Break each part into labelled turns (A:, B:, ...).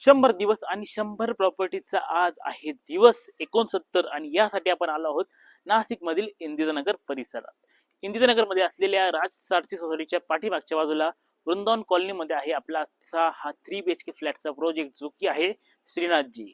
A: 100 दिवस आणि 100 प्रॉपर्टीचा आज आहे दिवस 69 आणि यासाठी आपण आलो आहोत नाशिक मधील इंदिरानगर परिसरात. इंदिरानगरमध्ये असलेल्या राज सारथी सोसायटीच्या पाठीमागच्या बाजूला वृंदावन कॉलनीमध्ये आहे आपला आजचा हा 3 BHK फ्लॅटचा प्रोजेक्ट जो की आहे श्रीनाथजी.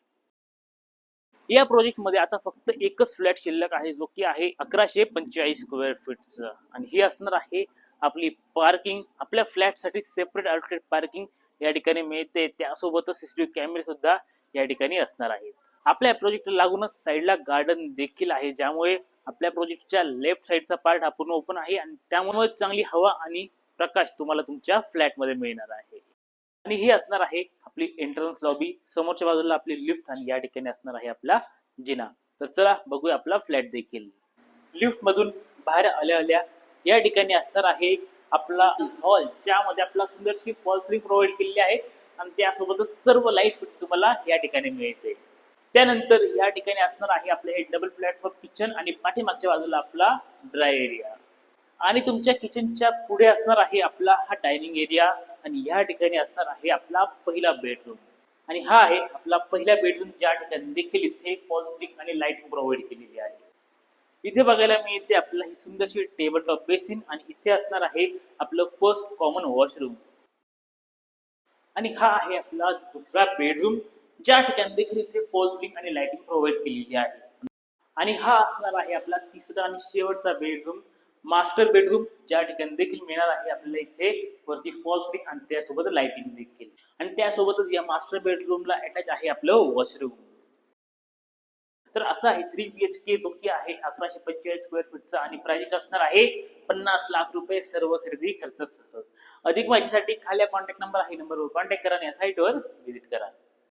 A: या प्रोजेक्ट मध्ये आता फक्त एकच फ्लॅट शिल्लक आहे जो की आहे 1145 स्क्वेअर फीटचा आणि ही असणार आहे आपली पार्किंग. आपल्या फ्लॅटसाठी सेपरेट आउटलेट पार्किंग या ठिकाणी मिळते. त्यासोबतच सीसीटीव्ही कॅमेरे सुद्धा या ठिकाणी असणार आहेत. आपल्या प्रोजेक्टला लागूनच साईडला गार्डन देखील आहे, ज्यामुळे आपल्या प्रोजेक्टच्या लेफ्ट साईडचा पार्ट हा पूर्ण ओपन आहे आणि त्यामुळे चांगली हवा आणि प्रकाश तुम्हाला तुमच्या फ्लॅटमध्ये मिळणार आहे. आणि ही असणार आहे आपली एंट्रन्स लॉबी. समोरच्या बाजूला आपली लिफ्ट आणि या ठिकाणी असणार आहे आपला जिना. तर चला बघूया आपला फ्लॅट देखील. लिफ्ट मधून बाहेर आल्या आल्या या ठिकाणी असणार आहे आपला हॉल, ज्यामध्ये आपला सुंदरशी फॉल सीलिंग प्रोव्हाइड केलेली आहे आणि त्यासोबतच सर्व लाईट फिट तुम्हाला या ठिकाणी मिळते. त्यानंतर या ठिकाणी असणार आहे आपले हे डबल प्लॅटफॉर्म किचन आणि पाठीमागच्या बाजूला आपला ड्राय एरिया. आणि तुमच्या किचनच्या पुढे असणार आहे आपला हा डायनिंग एरिया आणि या ठिकाणी असणार आहे आपला पहिला बेडरूम. आणि हा आहे आपला पहिला बेडरूम, ज्या ठिकाणी देखील इथे फॉल सीलिंग आणि लाईटिंग प्रोव्हाइड केलेली आहे. इथे बघायला मिळते आपल्याला ही सुंदरशी टेबल टॉप बेसिन आणि इथे असणार आहे आपलं फर्स्ट कॉमन वॉशरूम. आणि हा आहे आपला दुसरा बेडरूम, ज्या ठिकाणी देखील इथे फॉल सीलिंग आणि लाईटिंग प्रोव्हाइड केलेली आहे. आणि हा असणार आहे आपला तिसरा आणि शेवटचा बेडरूम, मास्टर बेडरूम, ज्या ठिकाणी देखील मिळणार आहे आपल्याला इथे वरती फॉल सीलिंग आणि त्यासोबत लाईटिंग देखील. आणि त्यासोबतच या मास्टर बेडरूमला अटॅच आहे आपलं वॉशरूम. तर असं आहे 3 BHK जो की आहे 1145 स्क्वेअर फीटचा आणि प्राइसिंग असणार आहे 50 लाख रुपये सर्व खरेदी खर्चासह. अधिक माहितीसाठी खाली कॉन्टॅक्ट नंबर आहे, नंबरवर कॉन्टॅक्ट करा आणि या साईटवर व्हिजिट करा.